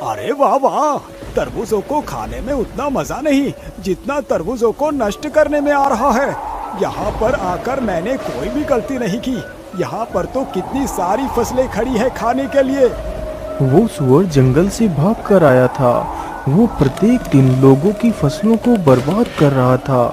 अरे वाह वाह, तरबूजों को खाने में उतना मजा नहीं जितना तरबूजों को नष्ट करने में आ रहा है। यहाँ पर आकर मैंने कोई भी गलती नहीं की। यहाँ पर तो कितनी सारी फसलें खड़ी है खाने के लिए। वो सुअर जंगल से भाग कर आया था। वो प्रत्येक दिन लोगों की फसलों को बर्बाद कर रहा था।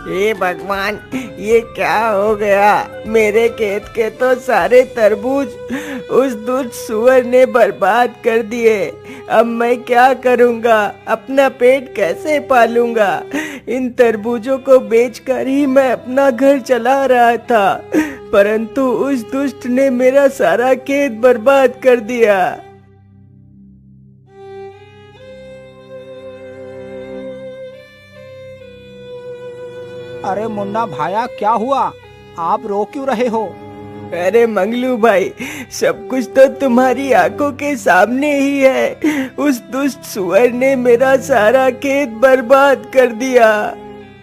हे भगवान, ये क्या हो गया? मेरे खेत के तो सारे तरबूज उस दुष्ट सुअर ने बर्बाद कर दिए। अब मैं क्या करूंगा? अपना पेट कैसे पालूंगा? इन तरबूजों को बेचकर ही मैं अपना घर चला रहा था, परंतु उस दुष्ट ने मेरा सारा खेत बर्बाद कर दिया। अरे मुन्ना भाया, क्या हुआ? आप रो क्यों रहे हो? अरे मंगलू भाई, सब कुछ तो तुम्हारी आंखों के सामने ही है। उस दुष्ट सुअर ने मेरा सारा खेत बर्बाद कर दिया।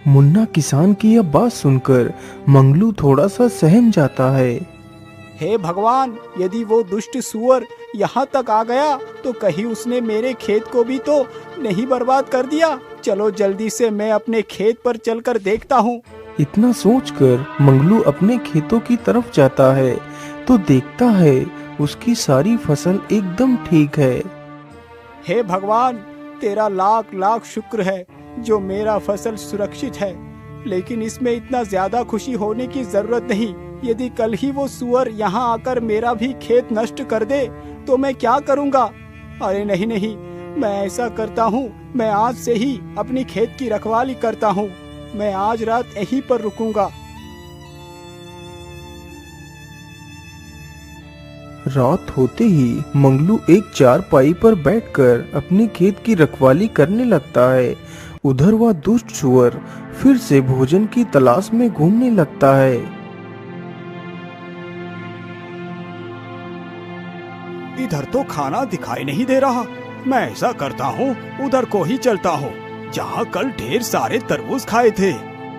मुन्ना किसान की यह बात सुनकर मंगलू थोड़ा सा सहम जाता है। हे भगवान, यदि वो दुष्ट सुअर यहाँ तक आ गया तो कहीं उसने मेरे खेत को भी तो नहीं बर्बाद कर दिया। चलो जल्दी से मैं अपने खेत पर चलकर देखता हूँ। इतना सोचकर मंगलू अपने खेतों की तरफ जाता है तो देखता है उसकी सारी फसल एकदम ठीक है। हे भगवान, तेरा लाख लाख शुक्र है जो मेरा फसल सुरक्षित है। लेकिन इसमें इतना ज्यादा खुशी होने की जरूरत नहीं। यदि कल ही वो सुअर यहाँ आकर मेरा भी खेत नष्ट कर दे तो मैं क्या करूँगा? अरे नहीं नहीं, मैं ऐसा करता हूँ, मैं आज से ही अपनी खेत की रखवाली करता हूँ। मैं आज रात यहीं पर रुकूंगा। रात होते ही मंगलू एक चारपाई पर बैठकर अपने खेत की रखवाली करने लगता है। उधर वह दुष्ट सुअर फिर से भोजन की तलाश में घूमने लगता है। इधर तो खाना दिखाई नहीं दे रहा। मैं ऐसा करता हूँ, उधर को ही चलता हूँ जहाँ कल ढेर सारे तरबूज खाए थे।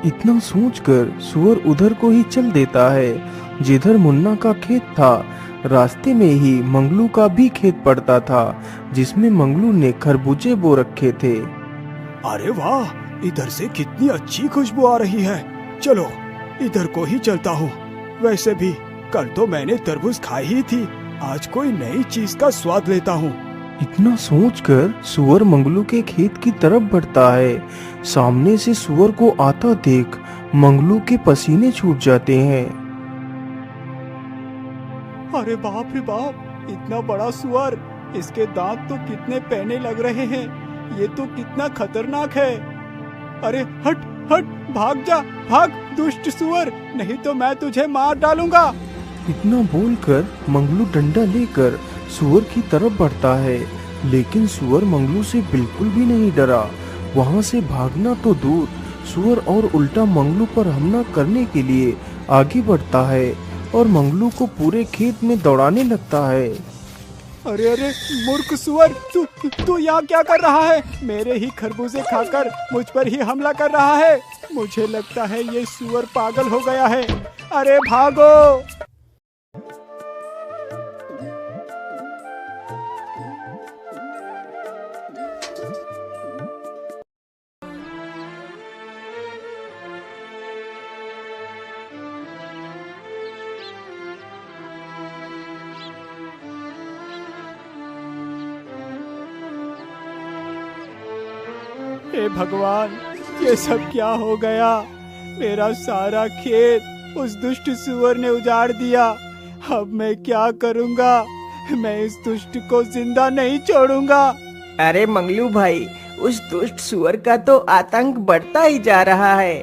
इतना सोचकर सुअर उधर को ही चल देता है जिधर मुन्ना का खेत था। रास्ते में ही मंगलू का भी खेत पड़ता था जिसमें मंगलू ने खरबूजे बो रखे थे। अरे वाह, इधर से कितनी अच्छी खुशबू आ रही है। चलो इधर को ही चलता हूँ। वैसे भी कल तो मैंने तरबूज खाई ही थी, आज कोई नई चीज का स्वाद लेता हूँ। इतना सोचकर सुअर मंगलू के खेत की तरफ बढ़ता है। सामने से सुअर को आता देख मंगलू के पसीने छूट जाते हैं। अरे बाप रे बाप, इतना बड़ा सुअर! इसके दांत तो कितने पैने लग रहे हैं। ये तो कितना खतरनाक है। अरे हट हट, भाग जा, भाग दुष्ट सुअर, नहीं तो मैं तुझे मार डालूंगा। इतना बोलकर मंगलू डंडा लेकर सुअर की तरफ बढ़ता है, लेकिन सुअर मंगलू से बिल्कुल भी नहीं डरा। वहां से भागना तो दूर, सुअर और उल्टा मंगलू पर हमला करने के लिए आगे बढ़ता है और मंगलू को पूरे खेत में दौड़ाने लगता है। अरे अरे मूर्ख सुअर, तू यहाँ क्या कर रहा है? मेरे ही खरबूजे खाकर मुझ पर ही हमला कर रहा है। मुझे लगता है ये सुअर पागल हो गया है। अरे भागो! हे भगवान, ये सब क्या हो गया? मेरा सारा खेत उस दुष्ट सुअर ने उजाड़ दिया। अब मैं क्या करूंगा? मैं इस दुष्ट को जिंदा नहीं छोड़ूंगा। अरे मंगलू भाई, उस दुष्ट सुअर का तो आतंक बढ़ता ही जा रहा है।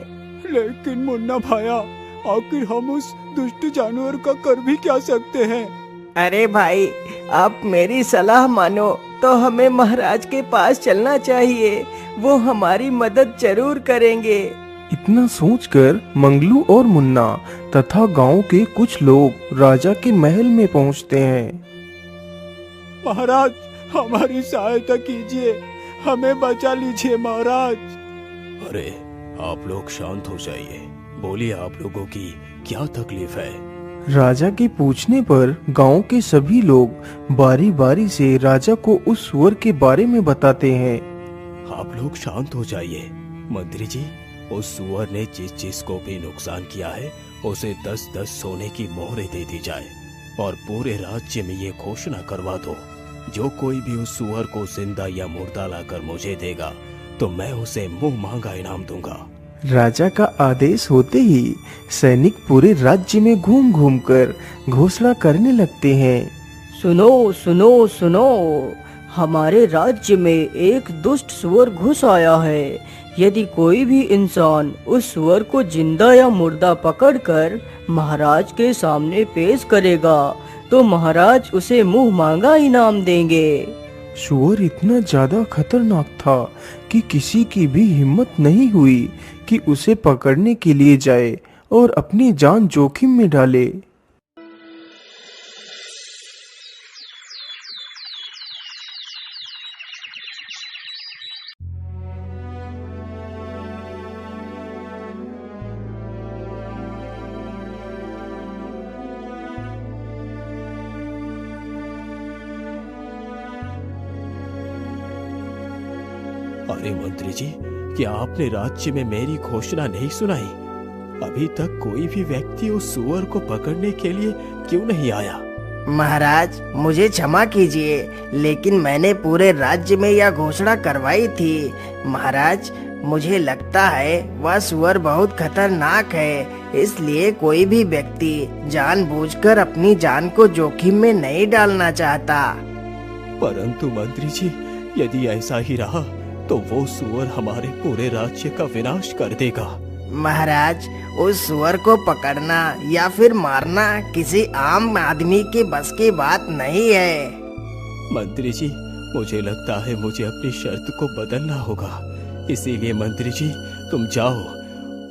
लेकिन मुन्ना भाया, आखिर हम उस दुष्ट जानवर का कर भी क्या सकते हैं? अरे भाई, आप मेरी सलाह मानो। तो हमें महाराज के पास चलना चाहिए, वो हमारी मदद जरूर करेंगे। इतना सोचकर मंगलू और मुन्ना तथा गांव के कुछ लोग राजा के महल में पहुंचते हैं। महाराज, हमारी सहायता कीजिए, हमें बचा लीजिए महाराज। अरे आप लोग शांत हो जाइए, बोलिए आप लोगों की क्या तकलीफ है। राजा के पूछने पर गांव के सभी लोग बारी बारी से राजा को उस सुअर के बारे में बताते हैं। आप लोग शांत हो जाइए। मंत्री जी, उस सुअर ने जिस को भी नुकसान किया है उसे 10-10 सोने की मोहरें दे दी जाए और पूरे राज्य में ये घोषणा करवा दो, जो कोई भी उस सुअर को जिंदा या मुर्दा लाकर मुझे देगा तो मैं उसे मुंह मांगा इनाम दूंगा। राजा का आदेश होते ही सैनिक पूरे राज्य में घूम घूम कर घोषणा करने लगते हैं। सुनो सुनो सुनो, हमारे राज्य में एक दुष्ट सुअर घुस आया है। यदि कोई भी इंसान उस सुअर को जिंदा या मुर्दा पकड़कर महाराज के सामने पेश करेगा तो महाराज उसे मुंह मांगा इनाम देंगे। सुअर इतना ज्यादा खतरनाक था कि किसी की भी हिम्मत नहीं हुई कि उसे पकड़ने के लिए जाए और अपनी जान जोखिम में डाले। अरे मंत्री जी, क्या आपने राज्य में मेरी घोषणा नहीं सुनाई? अभी तक कोई भी व्यक्ति उस सुअर को पकड़ने के लिए क्यों नहीं आया? महाराज, मुझे क्षमा कीजिए, लेकिन मैंने पूरे राज्य में यह घोषणा करवाई थी। महाराज, मुझे लगता है वह सुअर बहुत खतरनाक है, इसलिए कोई भी व्यक्ति जानबूझकर अपनी जान को जोखिम में नहीं डालना चाहता। परंतु मंत्री जी, यदि ऐसा ही रहा तो वो सुअर हमारे पूरे राज्य का विनाश कर देगा। महाराज, उस सुअर को पकड़ना या फिर मारना किसी आम आदमी के बस की बात नहीं है। मंत्री जी, मुझे लगता है मुझे अपनी शर्त को बदलना होगा। इसीलिए मंत्री जी, तुम जाओ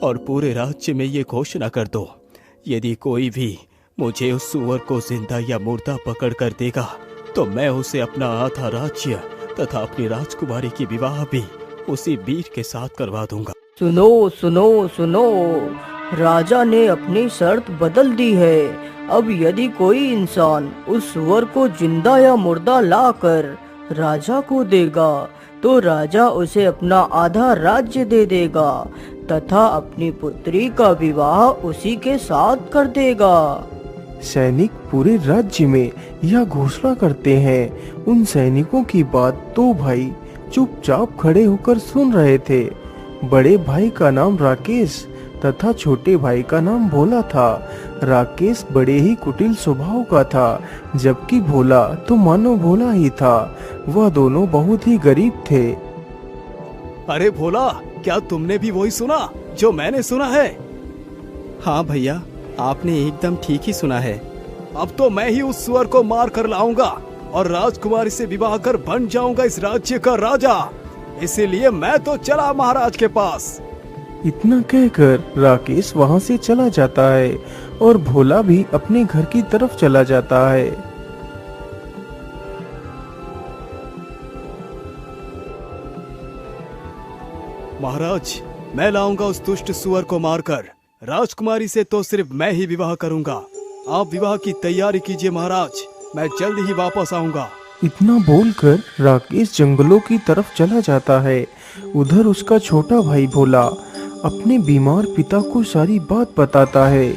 और पूरे राज्य में ये घोषणा कर दो, यदि कोई भी मुझे उस सुअर को जिंदा या मुर्दा पकड़ कर देगा तो मैं उसे अपना आधा राज्य तथा अपनी राजकुमारी की विवाह भी उसी वीर के साथ करवा दूंगा। सुनो सुनो सुनो, राजा ने अपनी शर्त बदल दी है। अब यदि कोई इंसान उस सुअर को जिंदा या मुर्दा लाकर राजा को देगा तो राजा उसे अपना आधा राज्य दे देगा तथा अपनी पुत्री का विवाह उसी के साथ कर देगा। सैनिक पूरे राज्य में यह घोषणा करते हैं। उन सैनिकों की बात दो भाई चुपचाप खड़े होकर सुन रहे थे। बड़े भाई का नाम राकेश तथा छोटे भाई का नाम भोला था। राकेश बड़े ही कुटिल स्वभाव का था, जबकि भोला तो मानो भोला ही था। वह दोनों बहुत ही गरीब थे। अरे भोला, क्या तुमने भी वही सुना जो मैंने सुना है? हाँ भैया, आपने एकदम ठीक ही सुना है। अब तो मैं ही उस सुअर को मार कर लाऊंगा और राजकुमारी से विवाह कर बन जाऊंगा इस राज्य का राजा। इसीलिए मैं तो चला महाराज के पास। इतना कहकर राकेश वहां से चला जाता है और भोला भी अपने घर की तरफ चला जाता है। महाराज, मैं लाऊंगा उस दुष्ट सुअर को मारकर। राजकुमारी से तो सिर्फ मैं ही विवाह करूंगा। आप विवाह की तैयारी कीजिए महाराज, मैं जल्द ही वापस आऊंगा। इतना बोलकर राकेश जंगलों की तरफ चला जाता है। उधर उसका छोटा भाई भोला अपने बीमार पिता को सारी बात बताता है।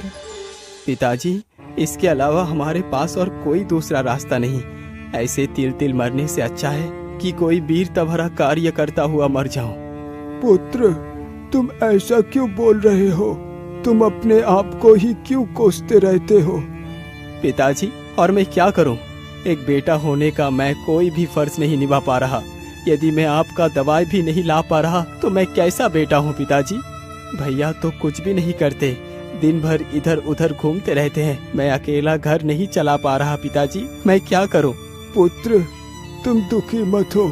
पिताजी, इसके अलावा हमारे पास और कोई दूसरा रास्ता नहीं। ऐसे तिल तिल मरने से अच्छा है कि कोई वीरता भरा कार्य करता हुआ मर जाऊं। पुत्र, तुम ऐसा क्यों बोल रहे हो? तुम अपने आप को ही क्यों कोसते रहते हो? पिताजी, और मैं क्या करूं? एक बेटा होने का मैं कोई भी फर्ज नहीं निभा पा रहा। यदि मैं आपका दवाई भी नहीं ला पा रहा तो मैं कैसा बेटा हूं पिताजी? भैया तो कुछ भी नहीं करते, दिन भर इधर उधर घूमते रहते हैं। मैं अकेला घर नहीं चला पा रहा पिताजी, मैं क्या करूं? पुत्र, तुम दुखी मत हो,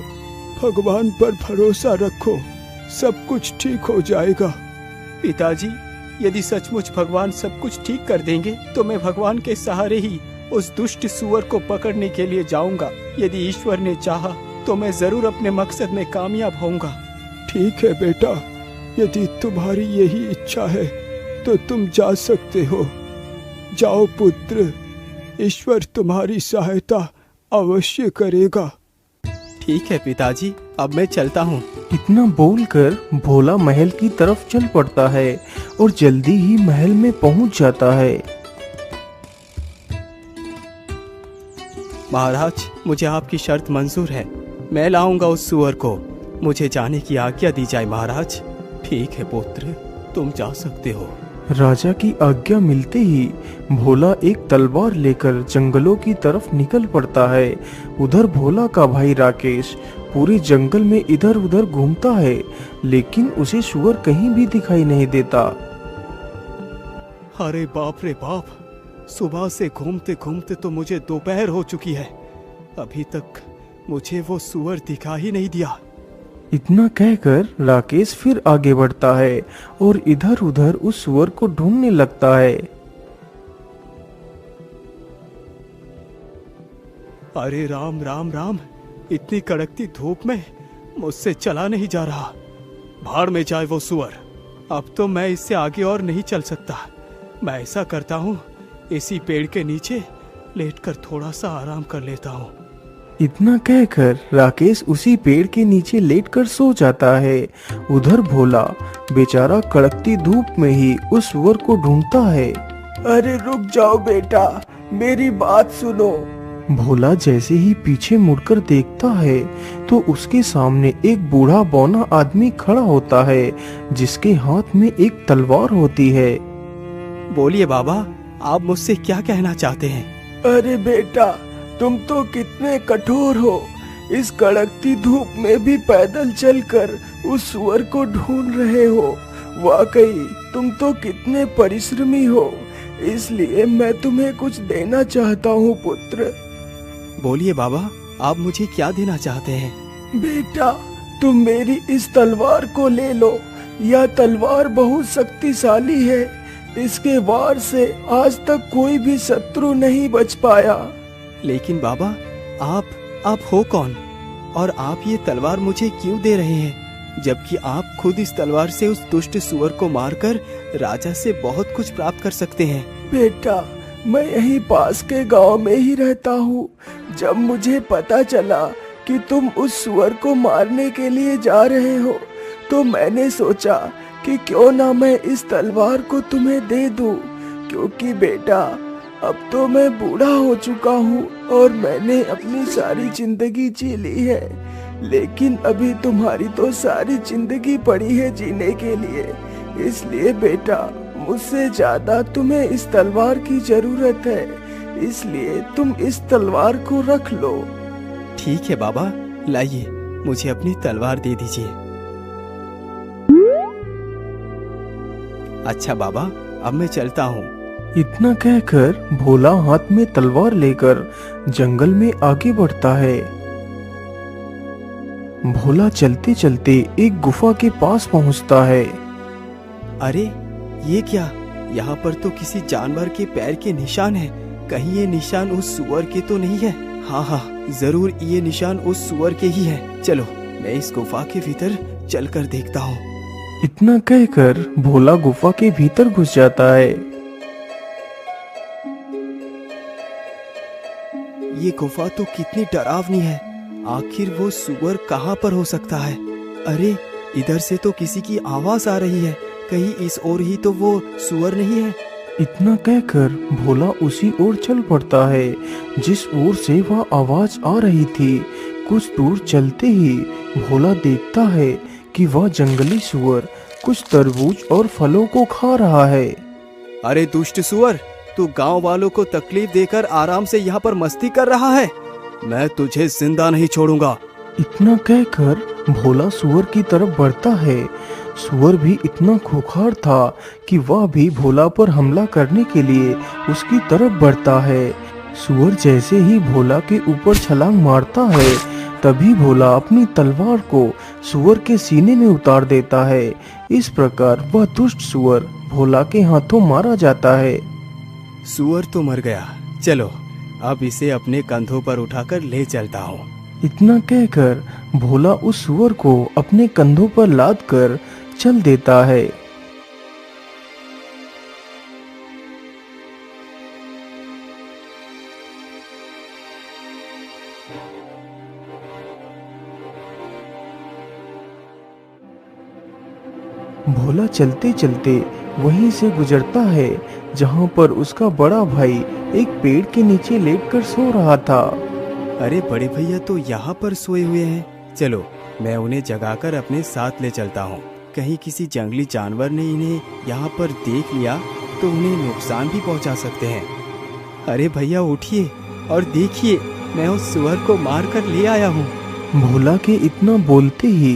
भगवान पर भरोसा रखो, सब कुछ ठीक हो जाएगा। पिताजी, यदि सचमुच भगवान सब कुछ ठीक कर देंगे तो मैं भगवान के सहारे ही उस दुष्ट सुअर को पकड़ने के लिए जाऊंगा। यदि ईश्वर ने चाहा तो मैं जरूर अपने मकसद में कामयाब होऊंगा। ठीक है बेटा, यदि तुम्हारी यही इच्छा है तो तुम जा सकते हो। जाओ पुत्र, ईश्वर तुम्हारी सहायता अवश्य करेगा। ठीक है पिताजी, अब मैं चलता हूँ। इतना बोलकर भोला महल की तरफ चल पड़ता है और जल्दी ही महल में पहुंच जाता है। महाराज, मुझे आपकी शर्त मंजूर है। मैं लाऊंगा उस सुअर को। मुझे जाने की आज्ञा दी जाए महाराज। ठीक है पुत्र, तुम जा सकते हो। राजा की आज्ञा मिलते ही भोला एक तलवार लेकर जंगलों की तरफ निकल पड़ता है। उधर भोला का भाई राकेश पूरे जंगल में इधर उधर घूमता है, लेकिन उसे सुअर कहीं भी दिखाई नहीं देता। अरे बाप रे बाप, सुबह से घूमते घूमते तो मुझे दोपहर हो चुकी है, अभी तक मुझे वो सुअर दिखा ही नहीं दिया। इतना कहकर राकेश फिर आगे बढ़ता है और इधर उधर उस सुअर को ढूंढने लगता है। अरे राम राम राम, इतनी कड़कती धूप में मुझसे चला नहीं जा रहा। भाड़ में जाए वो सुअर। अब तो मैं इससे आगे और नहीं चल सकता। मैं ऐसा करता हूँ, इसी पेड़ के नीचे लेटकर थोड़ा सा आराम कर लेता हूँ। इतना कहकर राकेश उसी पेड़ के नीचे लेटकर सो जाता है। उधर भोला बेचारा कड़कती धूप में ही उस सुअर को ढूंढता है। अरे रुक जाओ बेटा, मेरी बात सुनो। भोला जैसे ही पीछे मुड़कर देखता है तो उसके सामने एक बूढ़ा बौना आदमी खड़ा होता है, जिसके हाथ में एक तलवार होती है। बोलिए बाबा, आप मुझसे क्या कहना चाहते हैं? अरे बेटा, तुम तो कितने कठोर हो। इस कड़कती धूप में भी पैदल चलकर उस सुअर को ढूंढ रहे हो। वाकई तुम तो कितने परिश्रमी हो। इसलिए मैं तुम्हें कुछ देना चाहता हूँ पुत्र। बोलिए बाबा, आप मुझे क्या देना चाहते हैं? बेटा, तुम मेरी इस तलवार को ले लो। यह तलवार बहुत शक्तिशाली है। इसके वार से आज तक कोई भी शत्रु नहीं बच पाया। लेकिन बाबा, आप हो कौन? और आप ये तलवार मुझे क्यों दे रहे हैं, जबकि आप खुद इस तलवार से उस दुष्ट सुअर को मारकर राजा से बहुत कुछ प्राप्त कर सकते हैं। बेटा, मैं यहीं पास के गांव में ही रहता हूँ। जब मुझे पता चला कि तुम उस सुअर को मारने के लिए जा रहे हो, तो मैंने सोचा कि क्यों ना मैं इस तलवार को तुम्हें दे दूं। क्योंकि बेटा, अब तो मैं बूढ़ा हो चुका हूँ और मैंने अपनी सारी जिंदगी जी ली है, लेकिन अभी तुम्हारी तो सारी जिंदगी पड़ी है जीने के लिए। इसलिए बेटा, मुझसे ज्यादा तुम्हें इस तलवार की जरूरत है, इसलिए तुम इस तलवार को रख लो। ठीक है बाबा, लाइए, मुझे अपनी तलवार दे दीजिए। अच्छा बाबा, अब मैं चलता हूँ। इतना कहकर भोला हाथ में तलवार लेकर जंगल में आगे बढ़ता है। भोला चलते चलते एक गुफा के पास पहुंचता है। अरे ये क्या? यहाँ पर तो किसी जानवर के पैर के निशान हैं। कहीं ये निशान उस सुअर के तो नहीं है? हाँ, जरूर ये निशान उस सुअर के ही है। चलो, मैं इस गुफा के भीतर चलकर देखता हूँ। इतना कहकर भोला गुफा के भीतर घुस जाता है। ये गुफा तो कितनी डरावनी है। आखिर वो सुअर कहाँ पर हो सकता है? अरे, इधर से तो किसी की आवाज आ रही है। कहीं इस ओर ही तो वो सुअर नहीं है? इतना कहकर भोला उसी ओर चल पड़ता है जिस ओर से वह आवाज आ रही थी। कुछ दूर चलते ही भोला देखता है कि वह जंगली सुअर कुछ तरबूज और फलों को खा रहा है। अरे दुष्ट सुअर, तू गांव वालों को तकलीफ देकर आराम से यहाँ पर मस्ती कर रहा है। मैं तुझे जिंदा नहीं छोड़ूंगा। इतना कहकर भोला सुअर की तरफ बढ़ता है। सुअर भी इतना खूंखार था कि वह भी भोला पर हमला करने के लिए उसकी तरफ बढ़ता है। सुअर जैसे ही भोला के ऊपर छलांग मारता है, तभी भोला अपनी तलवार को सुअर के सीने में उतार देता है। इस प्रकार वह दुष्ट सुअर भोला के हाथों मारा जाता है। सुअर तो मर गया, चलो अब इसे अपने कंधों पर उठाकर ले चलता हूँ। इतना कहकर भोला उस सुअर को अपने कंधों पर लाद कर चल देता है। भोला चलते चलते वहीं से गुजरता है जहां पर उसका बड़ा भाई एक पेड़ के नीचे लेटकर सो रहा था। अरे बड़े भैया तो यहाँ पर सोए हुए हैं, चलो मैं उन्हें जगाकर अपने साथ ले चलता हूँ। कहीं किसी जंगली जानवर ने इन्हें यहाँ पर देख लिया तो उन्हें नुकसान भी पहुँचा सकते हैं। अरे भैया उठिए और देखिए, मैं उस सुअर को मार कर ले आया हूँ। भोला के इतना बोलते ही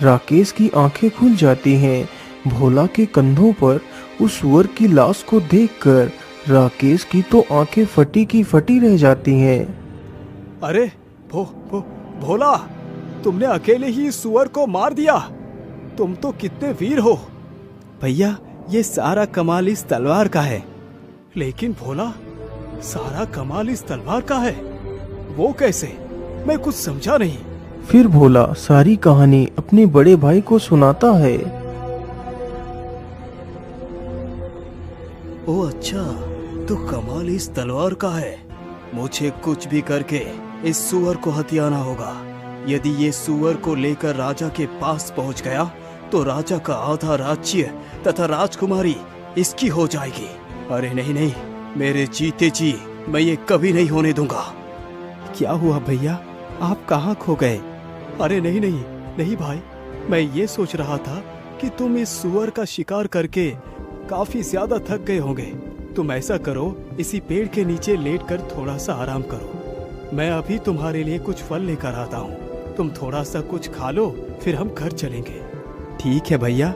राकेश की आंखें खुल जाती हैं। भोला के कंधों पर उस सुअर की लाश को देखकर राकेश की तो आंखें फटी की फटी रह जाती हैं। अरे भोला, तुमने अकेले ही इस सुअर को मार दिया। तुम तो कितने वीर हो। भैया ये सारा कमाल इस तलवार का है। लेकिन भोला, सारा कमाल इस तलवार का है, वो कैसे? मैं कुछ समझा नहीं। फिर भोला सारी कहानी अपने बड़े भाई को सुनाता है। ओ अच्छा, तो कमाल इस तलवार का है। मुझे कुछ भी करके इस सुअर को हथियाना होगा। यदि ये सुअर को लेकर राजा के पास पहुंच गया तो राजा का आधा राज्य तथा राजकुमारी इसकी हो जाएगी। अरे नहीं नहीं, मेरे जीते जी मैं ये कभी नहीं होने दूंगा। क्या हुआ भैया, आप कहाँ खो गए? अरे नहीं नहीं नहीं भाई, मैं ये सोच रहा था कि तुम इस सुअर का शिकार करके काफी ज्यादा थक गए होंगे। तुम ऐसा करो, इसी पेड़ के नीचे लेटकर थोड़ा सा आराम करो। मैं अभी तुम्हारे लिए कुछ फल लेकर आता हूँ। तुम थोड़ा सा कुछ खा लो, फिर हम घर चलेंगे। ठीक है भैया,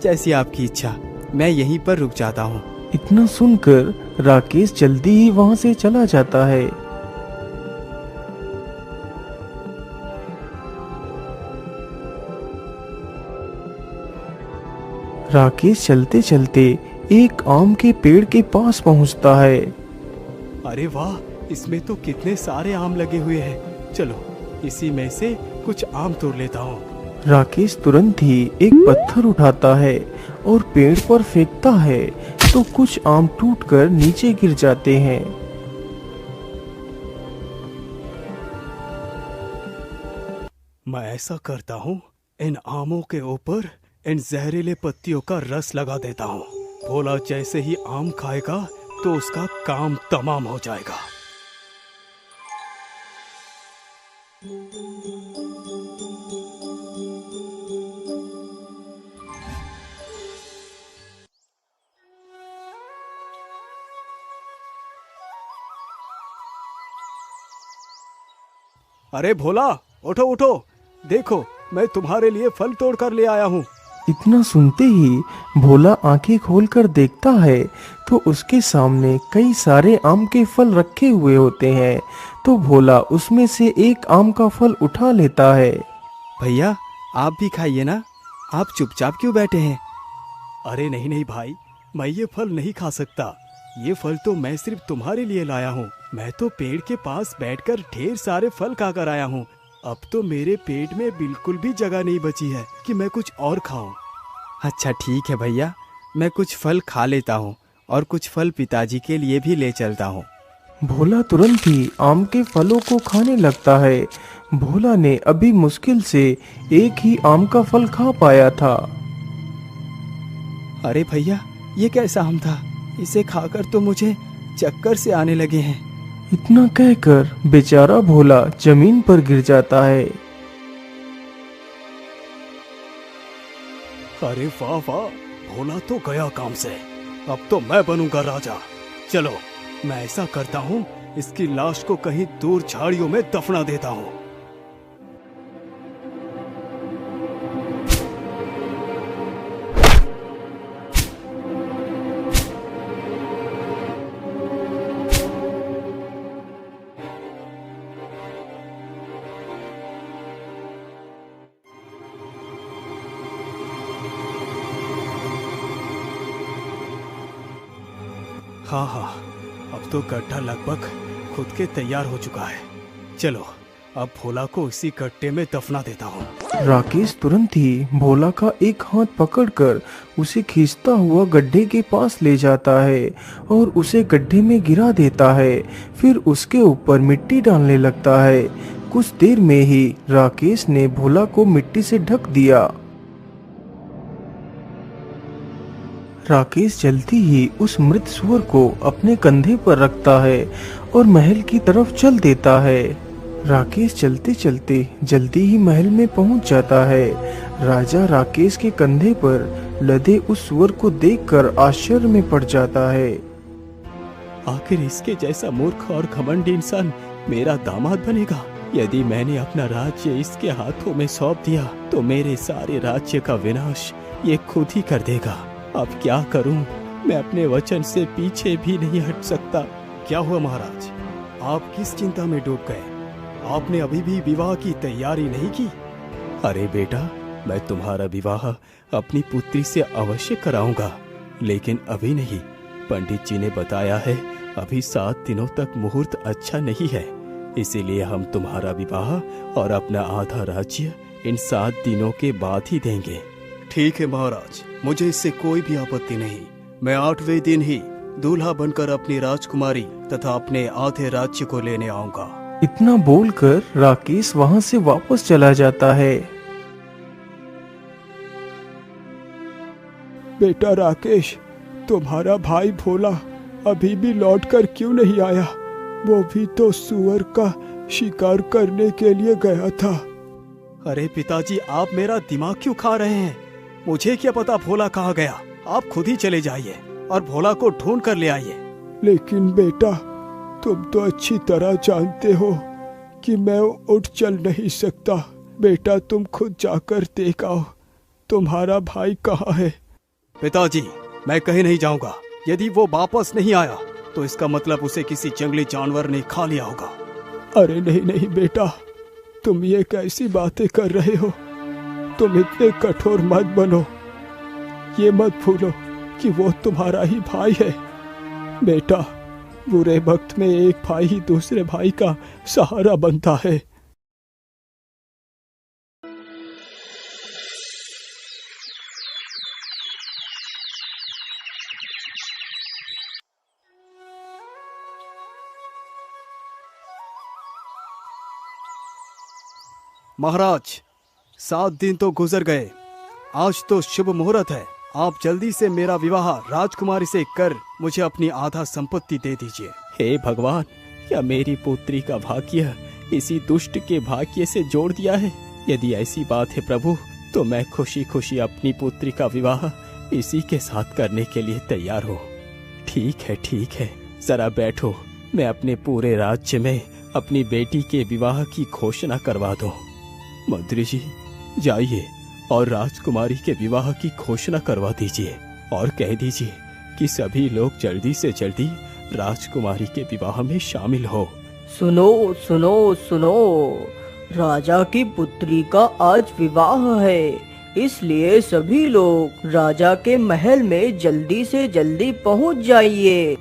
जैसी आपकी इच्छा, मैं यहीं पर रुक जाता हूँ। इतना सुनकर राकेश जल्दी ही वहां से चला जाता है। राकेश चलते चलते एक आम के पेड़ के पास पहुंचता है। अरे वाह, इसमें तो कितने सारे आम लगे हुए हैं। चलो इसी में से कुछ आम तोड़ लेता हूँ। राकेश तुरंत ही एक पत्थर उठाता है और पेड़ पर फेंकता है तो कुछ आम टूटकर नीचे गिर जाते हैं। मैं ऐसा करता हूँ, इन आमों के ऊपर इन जहरीले पत्तियों का रस लगा देता हूँ। भोला जैसे ही आम खाएगा तो उसका काम तमाम हो जाएगा। अरे भोला, उठो उठो, देखो मैं तुम्हारे लिए फल तोड़ कर ले आया हूँ। इतना सुनते ही भोला आंखें खोलकर देखता है तो उसके सामने कई सारे आम के फल रखे हुए होते हैं। तो भोला उसमें से एक आम का फल उठा लेता है। भैया आप भी खाइए ना, आप चुपचाप क्यों बैठे हैं? अरे नहीं नहीं भाई, मैं ये फल नहीं खा सकता। ये फल तो मैं सिर्फ तुम्हारे लिए लाया हूँ। मैं तो पेड़ के पास बैठकर ढेर सारे फल खाकर आया हूँ। अब तो मेरे पेट में बिल्कुल भी जगह नहीं बची है कि मैं कुछ और खाऊं। अच्छा ठीक है भैया, मैं कुछ फल खा लेता हूँ और कुछ फल पिताजी के लिए भी ले चलता हूँ। भोला तुरंत ही आम के फलों को खाने लगता है। भोला ने अभी मुश्किल से एक ही आम का फल खा पाया था। अरे भैया, ये कैसा आम था? इसे खाकर तो मुझे चक्कर से आने लगे हैं। इतना कहकर बेचारा भोला जमीन पर गिर जाता है। अरे वाह वाह, भोला तो गया काम से। अब तो मैं बनूंगा राजा। चलो मैं ऐसा करता हूँ, इसकी लाश को कहीं दूर झाड़ियों में दफना देता हूँ। हाँ हाँ, अब तो गड्ढा लगभग खुद के तैयार हो चुका है। चलो अब भोला को इसी गड्ढे में दफना देता हूँ। राकेश तुरंत ही भोला का एक हाथ पकड़कर उसे खींचता हुआ गड्ढे के पास ले जाता है और उसे गड्ढे में गिरा देता है। फिर उसके ऊपर मिट्टी डालने लगता है। कुछ देर में ही राकेश ने भोला को मिट्टी से ढक दिया। राकेश जल्दी ही उस मृत सुअर को अपने कंधे पर रखता है और महल की तरफ चल देता है। राकेश चलते चलते जल्दी ही महल में पहुंच जाता है। राजा राकेश के कंधे पर लदे उस सुअर को देखकर आश्चर्य में पड़ जाता है। आखिर इसके जैसा मूर्ख और घमंडी इंसान मेरा दामाद बनेगा? यदि मैंने अपना राज्य इसके हाथों में सौंप दिया तो मेरे सारे राज्य का विनाश ये खुद ही कर देगा। अब क्या करूं? मैं अपने वचन से पीछे भी नहीं हट सकता। क्या हुआ महाराज, आप किस चिंता में डूब गए? आपने अभी भी विवाह की तैयारी नहीं की? अरे बेटा, मैं तुम्हारा विवाह अपनी पुत्री से अवश्य कराऊंगा, लेकिन अभी नहीं। पंडित जी ने बताया है अभी 7 दिनों तक मुहूर्त अच्छा नहीं है, इसीलिए हम तुम्हारा विवाह और अपना आधा राज्य इन 7 दिनों के बाद ही देंगे। ठीक है महाराज, मुझे इससे कोई भी आपत्ति नहीं। मैं 8वें दिन ही दूल्हा बनकर अपनी राजकुमारी तथा अपने आधे राज्य को लेने आऊंगा। इतना बोलकर राकेश वहां से वापस चला जाता है। बेटा राकेश, तुम्हारा भाई भोला अभी भी लौटकर क्यों नहीं आया? वो भी तो सुअर का शिकार करने के लिए गया था। अरे पिताजी, आप मेरा दिमाग क्यों खा रहे हैं? मुझे क्या पता भोला कहाँ गया? आप खुद ही चले जाइए और भोला को ढूंढ कर ले आइए। लेकिन बेटा, तुम तो अच्छी तरह जानते हो कि मैं उठ चल नहीं सकता। बेटा, तुम खुद जाकर देख आओ, तुम्हारा भाई कहाँ है? पिताजी, मैं कहीं नहीं जाऊंगा। यदि वो वापस नहीं आया तो इसका मतलब उसे किसी जंगली जानवर ने खा लिया होगा। अरे नहीं नहीं बेटा, तुम ये कैसी बातें कर रहे हो? तुम इतने कठोर मत बनो। ये मत भूलो कि वो तुम्हारा ही भाई है। बेटा, बुरे वक्त में एक भाई ही दूसरे भाई का सहारा बनता है। महाराज, 7 दिन तो गुजर गए। आज तो शुभ मुहूर्त है। आप जल्दी से मेरा विवाह राजकुमारी से कर मुझे अपनी आधा संपत्ति दे दीजिए। हे भगवान, क्या मेरी पुत्री का भाग्य इसी दुष्ट के भाग्य से जोड़ दिया है? यदि ऐसी बात है प्रभु, तो मैं खुशी खुशी अपनी पुत्री का विवाह इसी के साथ करने के लिए तैयार हूँ। ठीक है, जरा बैठो। मैं अपने पूरे राज्य में अपनी बेटी के विवाह की घोषणा करवा दूं। मंत्री जी, जाइए और राजकुमारी के विवाह की घोषणा करवा दीजिए और कह दीजिए कि सभी लोग जल्दी से जल्दी राजकुमारी के विवाह में शामिल हो। सुनो सुनो सुनो, राजा की पुत्री का आज विवाह है, इसलिए सभी लोग राजा के महल में जल्दी से जल्दी पहुंच जाइए।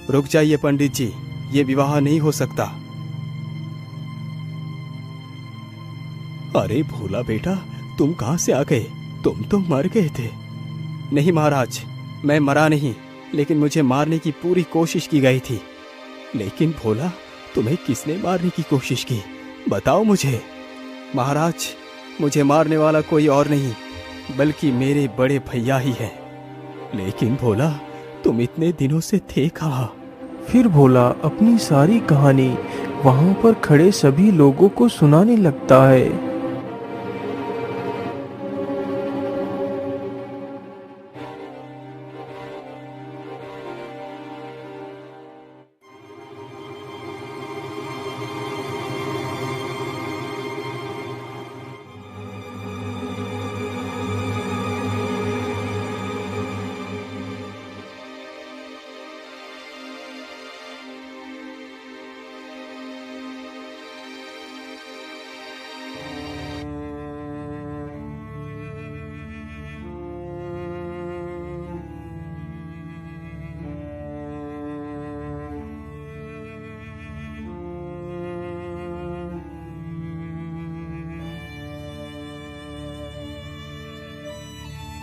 रुक जाइए पंडित जी, ये विवाह नहीं हो सकता। अरे भोला बेटा, तुम कहां से आ गए? तुम तो मर गए थे। नहीं महाराज, मैं मरा नहीं, लेकिन मुझे मारने की पूरी कोशिश की गई थी। लेकिन भोला, तुम्हें किसने मारने की कोशिश की? बताओ मुझे। महाराज, मुझे मारने वाला कोई और नहीं बल्कि मेरे बड़े भैया ही है। लेकिन भोला, तुम इतने दिनों से थे कहाँ? फिर भोला अपनी सारी कहानी वहां पर खड़े सभी लोगों को सुनाने लगता है।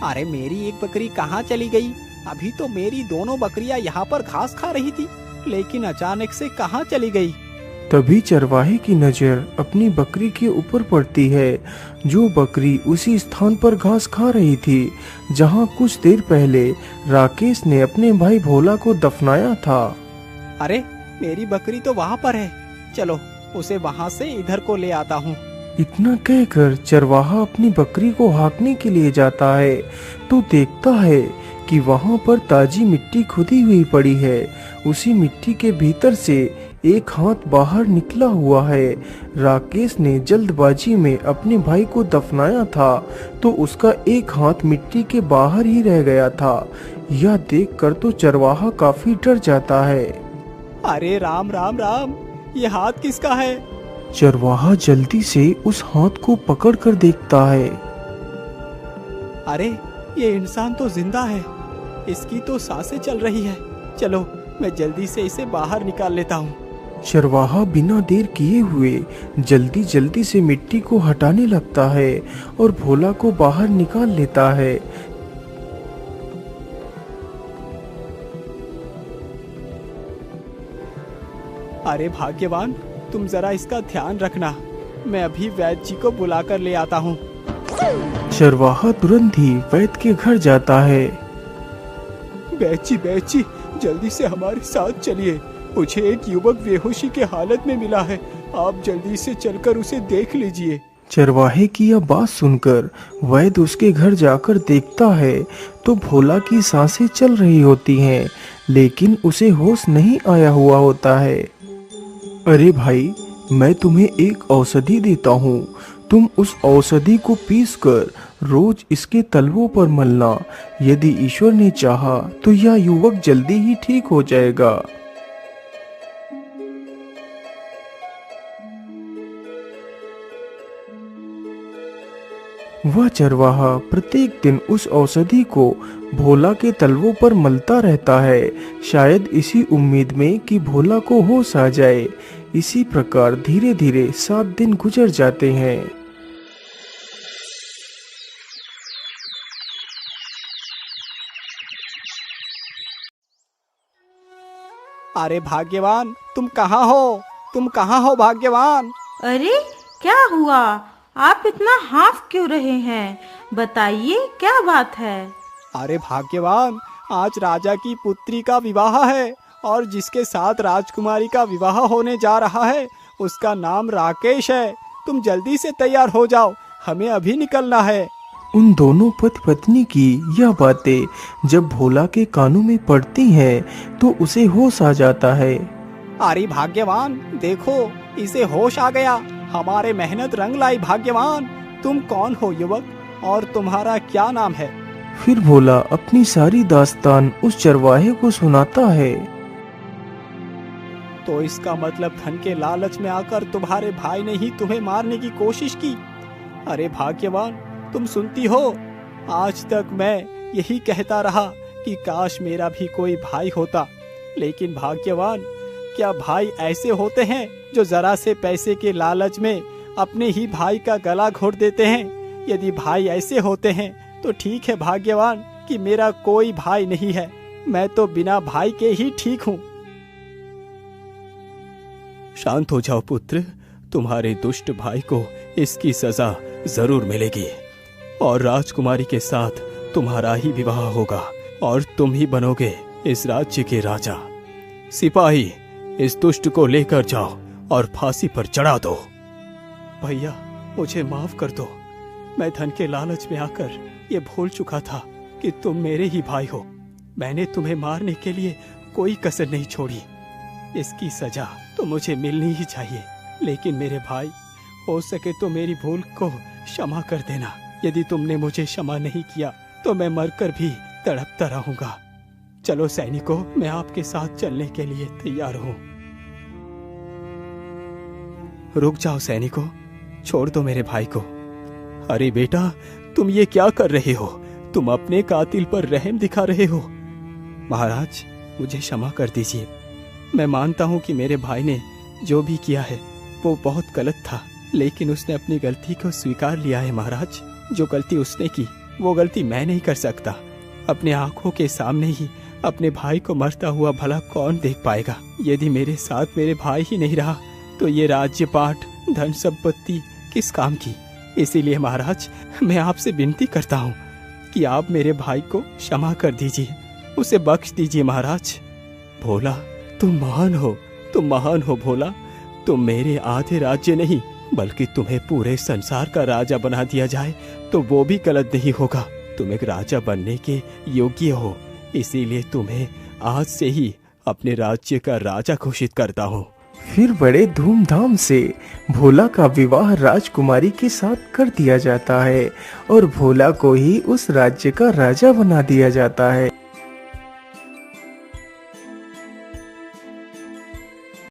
अरे मेरी एक बकरी कहाँ चली गई? अभी तो मेरी दोनों बकरियां यहाँ पर घास खा रही थी, लेकिन अचानक से कहाँ चली गई? तभी चरवाहे की नजर अपनी बकरी के ऊपर पड़ती है, जो बकरी उसी स्थान पर घास खा रही थी जहाँ कुछ देर पहले राकेश ने अपने भाई भोला को दफनाया था। अरे मेरी बकरी तो वहाँ पर है, चलो उसे वहाँ से इधर को ले आता हूँ। इतना कहकर चरवाहा अपनी बकरी को हाँकने के लिए जाता है तो देखता है कि वहाँ पर ताजी मिट्टी खुदी हुई पड़ी है। उसी मिट्टी के भीतर से एक हाथ बाहर निकला हुआ है। राकेश ने जल्दबाजी में अपने भाई को दफनाया था तो उसका एक हाथ मिट्टी के बाहर ही रह गया था। यह देखकर तो चरवाहा काफी डर जाता है। अरे राम राम राम, ये हाथ किसका है? चरवाहा जल्दी से उस हाथ को पकड़कर देखता है। अरे ये इंसान तो जिंदा है, इसकी तो सांसें चल रही है। चलो मैं जल्दी से इसे बाहर निकाल लेता हूँ। चरवाहा बिना देर किए हुए जल्दी जल्दी से मिट्टी को हटाने लगता है और भोला को बाहर निकाल लेता है। अरे भाग्यवान, तुम जरा इसका ध्यान रखना, मैं अभी वैद्य जी को बुलाकर ले आता हूँ। चरवाहा तुरंत ही वैद्य के घर जाता है। वैद्य जी, जल्दी से हमारे साथ चलिए, मुझे एक युवक बेहोशी के हालत में मिला है, आप जल्दी से चलकर उसे देख लीजिए। चरवाहे की यह बात सुनकर वैद्य उसके घर जाकर देखता है तो भोला की सांसें चल रही होती हैं, लेकिन उसे होश नहीं आया हुआ होता है। अरे भाई, मैं तुम्हें एक औषधि देता हूँ, तुम उस औषधि को पीसकर रोज इसके तलवों पर मलना। यदि ईश्वर ने चाहा तो यह युवक जल्दी ही ठीक हो जाएगा। वह चरवाहा प्रत्येक दिन उस औषधि को भोला के तलवों पर मलता रहता है, शायद इसी उम्मीद में कि भोला को होश आ जाए। इसी प्रकार धीरे धीरे 7 दिन गुजर जाते हैं। अरे भाग्यवान, तुम कहाँ हो? तुम कहाँ हो भाग्यवान? अरे क्या हुआ? आप इतना हाँफ क्यों रहे हैं? बताइए क्या बात है? अरे भाग्यवान, आज राजा की पुत्री का विवाह है और जिसके साथ राजकुमारी का विवाह होने जा रहा है उसका नाम राकेश है। तुम जल्दी से तैयार हो जाओ, हमें अभी निकलना है। उन दोनों पति पत्नी की यह बातें जब भोला के कानों में पड़ती हैं तो उसे होश आ जाता है। अरे भाग्यवान, देखो इसे होश आ गया, हमारे मेहनत रंग लाई। भाग्यवान, तुम कौन हो युवक, और तुम्हारा क्या नाम है? फिर भोला अपनी सारी दास्तान उस चरवाहे को सुनाता है। तो इसका मतलब धन के लालच में आकर तुम्हारे भाई ने ही तुम्हें मारने की कोशिश की। अरे भाग्यवान, तुम सुनती हो, आज तक मैं यही कहता रहा कि काश मेरा भी कोई भाई होता, लेकिन भाग्यवान, क्या भाई ऐसे होते हैं जो जरा से पैसे के लालच में अपने ही भाई का गला घोट देते हैं? यदि भाई ऐसे होते हैं तो ठीक है भाग्यवान कि मेरा कोई भाई नहीं है, मैं तो बिना भाई के ही ठीक हूँ। शांत हो जाओ पुत्र, तुम्हारे दुष्ट भाई को इसकी सजा जरूर मिलेगी और राजकुमारी के साथ तुम्हारा ही विवाह होगा और तुम ही बनोगे इस राज्य के राजा। सिपाही, इस दुष्ट को लेकर जाओ और फांसी पर चढ़ा दो। भैया, मुझे माफ कर दो, मैं धन के लालच में आकर ये भूल चुका था कि तुम मेरे ही भाई हो। मैंने तुम्हें मारने के लिए कोई कसर नहीं छोड़ी। इसकी सजा तो मुझे मिलनी ही चाहिए, लेकिन मेरे भाई, हो सके तो मेरी भूल को क्षमा कर देना। यदि तुमने मुझे क्षमा नहीं किया तो मैं मरकर भी तड़पता रहूंगा। चलो सैनिकों, मैं आपके साथ चलने के लिए तैयार हूँ। रुक जाओ सैनिकों, छोड़ दो मेरे भाई को। अरे बेटा, तुम ये क्या कर रहे हो? तुम अपने कातिल पर रहम दिखा रहे हो। महाराज, मुझे क्षमा कर दीजिए। मैं मानता हूँ कि मेरे भाई ने जो भी किया है वो बहुत गलत था, लेकिन उसने अपनी गलती को स्वीकार लिया है। महाराज, जो गलती उसने की वो गलती मैं नहीं कर सकता। अपने आंखों के सामने ही अपने भाई को मरता हुआ भला कौन देख पाएगा। यदि मेरे साथ मेरे भाई ही नहीं रहा तो ये राज्य पाठ धन संपत्ति किस काम की। इसीलिए महाराज, मैं आपसे विनती करता हूँ कि आप मेरे भाई को क्षमा कर दीजिए, उसे बख्श दीजिए महाराज। भोला, तुम महान हो भोला। तुम मेरे आधे राज्य नहीं बल्कि तुम्हें पूरे संसार का राजा बना दिया जाए तो वो भी गलत नहीं होगा। तुम एक राजा बनने के योग्य हो, इसीलिए तुम्हें आज से ही अपने राज्य का राजा घोषित करता हूँ। फिर बड़े धूमधाम से भोला का विवाह राजकुमारी के साथ कर दिया जाता है और भोला को ही उस राज्य का राजा बना दिया जाता है।